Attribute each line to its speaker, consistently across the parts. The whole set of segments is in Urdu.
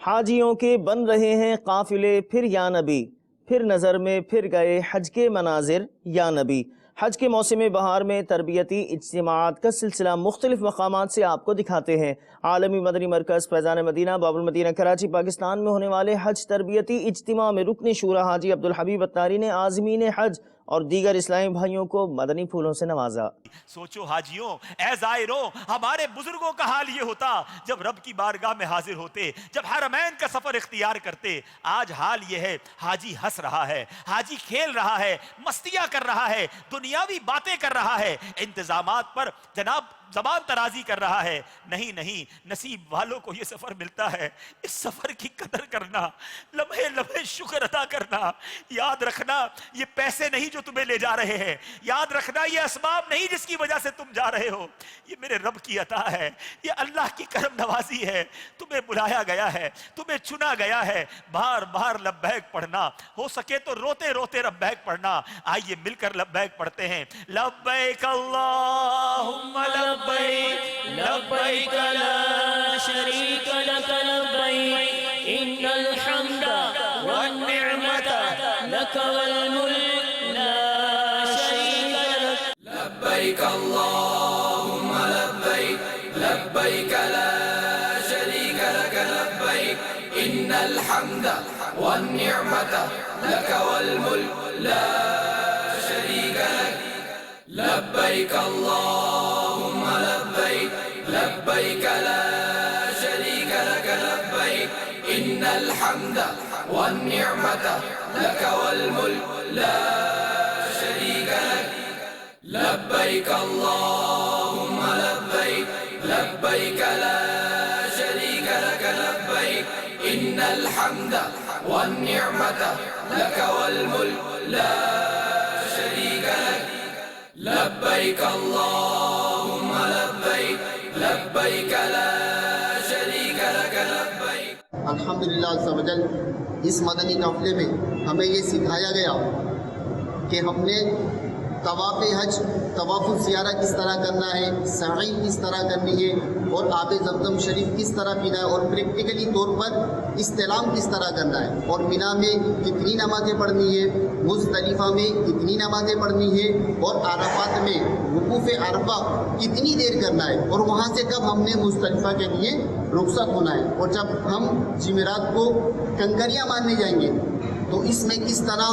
Speaker 1: حاجیوں کے بن رہے ہیں قافلے پھر یا نبی، پھر نظر میں پھر گئے حج کے مناظر یا نبی۔ حج کے موسم بہار میں تربیتی اجتماعات کا سلسلہ مختلف مقامات سے آپ کو دکھاتے ہیں۔ عالمی مدنی مرکز فیضان مدینہ باب المدینہ کراچی پاکستان میں ہونے والے حج تربیتی اجتماع میں رکن شورا حاجی عبدالحبیب اتاری نے عازمین حج اور دیگر اسلامی بھائیوں کو مدنی پھولوں سے نوازا۔
Speaker 2: سوچو حاجیوں، اے زائروں، ہمارے بزرگوں کا حال یہ ہوتا جب رب کی بارگاہ میں حاضر ہوتے، جب حرمین کا سفر اختیار کرتے۔ آج حال یہ ہے، حاجی ہنس رہا ہے، حاجی کھیل رہا ہے، مستیاں کر رہا ہے، دنیاوی باتیں کر رہا ہے، انتظامات پر جناب زبان ترازی کر رہا ہے۔ نہیں نہیں، نصیب والوں کو یہ سفر ملتا ہے، اس سفر کی قدر کرنا، لمحے لمحے شکر ادا کرنا۔ یاد رکھنا یہ پیسے نہیں جو تمہیں لے جا رہے ہیں، یاد رکھنا یہ اسباب نہیں جس کی وجہ سے تم جا رہے ہو، یہ میرے رب کی عطا ہے، یہ اللہ کی کرم نوازی ہے۔ تمہیں بلایا گیا ہے، تمہیں چنا گیا ہے، بار بار لبیک پڑھنا، ہو سکے تو روتے روتے لبیک پڑھنا۔ آئیے مل کر لبیک پڑھتے ہیں۔ لبیک اللہم لبیک لبیک لا شریک لک لبیک ان الحمد والنعمت لک والملک لا شریک لک لبیک اللہم لبیک لبیک لا شریک لک لبیک ان الحمد والنعمت لک والملک لا شریک لک لبیک اللہم لبیک لبیک لا شریک لک لبیک ان الحمد والنعمت لک والملک لا شریک لک لبیک اللہم لبیک لبیک لا شریک لک لبیک ان الحمد والنعمت لک والملک لا شریک لک لبیک اللہم لبیک لبیک لا شریک لک لبیک۔
Speaker 3: الحمدللہ عز و جل اس مدنی قافلے میں ہمیں یہ سکھایا گیا کہ ہم نے طواف حج، طواف الزیارہ کس طرح کرنا ہے، سعی کس طرح کرنی ہے، اور آب زمزم شریف کس طرح پینا ہے، اور پریکٹیکلی طور پر استلام کس طرح کرنا ہے، اور مینا میں کتنی نمازیں پڑھنی ہے، مزدلفہ میں کتنی نمازیں پڑھنی ہے، اور عرفات میں وقوف عرفہ کتنی دیر کرنا ہے، اور وہاں سے کب ہم نے مزدلفہ کے لیے رخصت ہونا ہے، اور جب ہم جمعرات کو کنکریاں مارنے جائیں گے تو اس میں کس طرح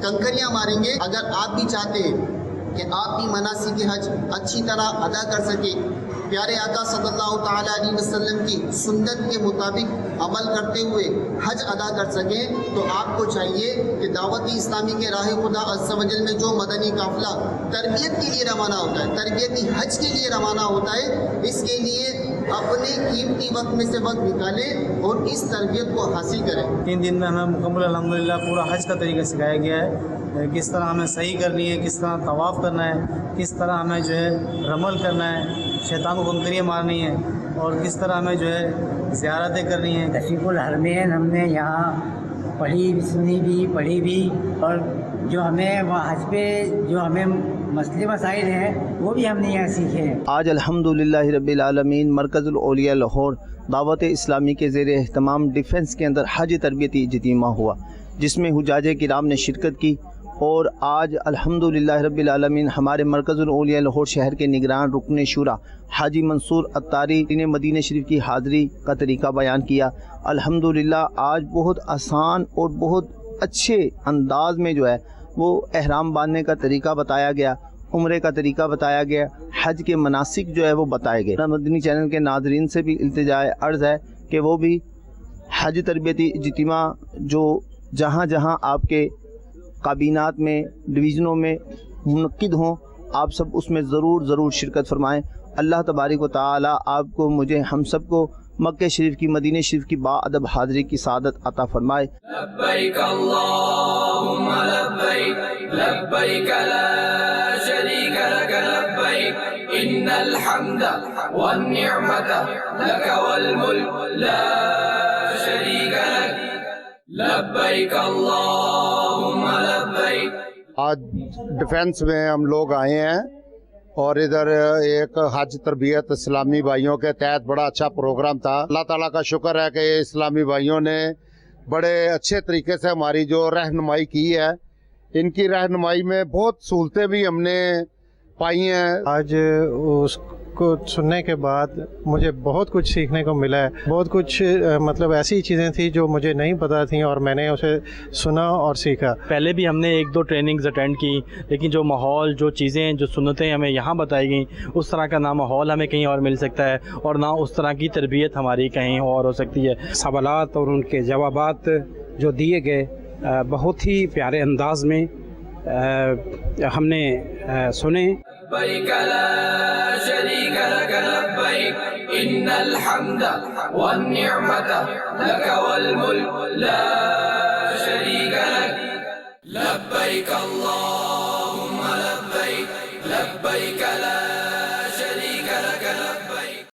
Speaker 3: کنکریاں ماریں گے۔ اگر آپ بھی چاہتے ہیں کہ آپ بھی مناسک حج اچھی طرح ادا کر سکیں، پیارے آقا صلی اللہ تعالیٰ علیہ وسلم کی سنت کے مطابق عمل کرتے ہوئے حج ادا کر سکیں، تو آپ کو چاہیے کہ دعوت اسلامی کے راہ خدا عز و جل میں جو مدنی قافلہ تربیت کے لیے روانہ ہوتا ہے، تربیتی حج کے لیے روانہ ہوتا ہے، اس کے لیے اپنے قیمتی وقت میں سے وقت نکالیں اور اس تربیت کو حاصل کریں۔
Speaker 4: 3 دن میں ہمیں مکمل الحمدللہ پورا حج کا طریقہ سکھایا گیا ہے، کس طرح ہمیں صحیح کرنی ہے، کس طرح طواف کرنا ہے، کس طرح ہمیں جو ہے رمل کرنا ہے، شیطان کو کنکریاں مارنی ہے، اور کس طرح ہمیں جو ہے زیارتیں کرنی ہیں۔
Speaker 5: تشریف الحرمین ہم نے یہاں پڑھی بھی، سنی بھی، پڑھی بھی، اور جو ہمیں وہاں حج پہ جو ہمیں مسئلے مسائل ہیں وہ بھی ہم نے یہاں سیکھے ہیں۔
Speaker 1: آج الحمدللہ رب العالمین مرکز الاولیاء لاہور دعوت اسلامی کے زیر اہتمام ڈیفنس کے اندر حج تربیتی اجتماع ہوا، جس میں حجاج کرام نے شرکت کی، اور آج الحمدللہ رب العالمین ہمارے مرکز الاولیاء لاہور شہر کے نگران رکن شورا حاجی منصور اتاری نے مدینہ شریف کی حاضری کا طریقہ بیان کیا۔ الحمدللہ آج بہت آسان اور بہت اچھے انداز میں جو ہے وہ احرام باندھنے کا طریقہ بتایا گیا، عمرے کا طریقہ بتایا گیا، حج کے مناسک جو ہے وہ بتائے گئے۔ مدنی چینل کے ناظرین سے بھی التجا عرض ہے کہ وہ بھی حج تربیتی اجتماع جو جہاں جہاں آپ کے کابینات میں، ڈویژنوں میں منعقد ہوں، آپ سب اس میں ضرور شرکت فرمائیں۔ اللہ تبارک و تعالی آپ کو، مجھے، ہم سب کو مکہ شریف کی، مدینہ شریف کی با ادب حاضری کی سعادت عطا فرمائے۔
Speaker 6: لبیک اللہم لبیک لبیک لا شریک لک لبیک ان الحمد والنعمت لک والملک لا شریک لک لبیک اللہم لبیک۔
Speaker 7: آج ڈیفنس میں ہم لوگ آئے ہیں اور ادھر ایک حج تربیت اسلامی بھائیوں کے تحت بڑا اچھا پروگرام تھا. اللہ تعالیٰ کا شکر ہے کہ اسلامی بھائیوں نے بڑے اچھے طریقے سے ہماری جو رہنمائی کی ہے. ان کی رہنمائی میں بہت سہولتیں بھی ہم نے پائی ہیں.
Speaker 8: آج اس کو سننے کے بعد مجھے بہت کچھ سیکھنے کو ملا ہے. بہت کچھ مطلب ایسی چیزیں تھیں جو مجھے نہیں پتہ تھیں اور میں نے اسے سنا اور سیکھا.
Speaker 9: پہلے بھی ہم نے 1-2 ٹریننگز اٹینڈ کی، لیکن جو ماحول، جو چیزیں، جو سنتیں ہمیں یہاں بتائی گئیں، اس طرح کا نہ ماحول ہمیں کہیں اور مل سکتا ہے اور نہ اس طرح کی تربیت ہماری کہیں اور ہو سکتی ہے.
Speaker 10: سوالات اور ان کے جوابات جو دیے گئے بہت ہی پیارے انداز میں ہم نے سنے.
Speaker 6: لبيك لا شريك لك لبيك إن الحمد والنعمة لك والملك لا شريك لك لبيك اللهم لبيك لبيك لا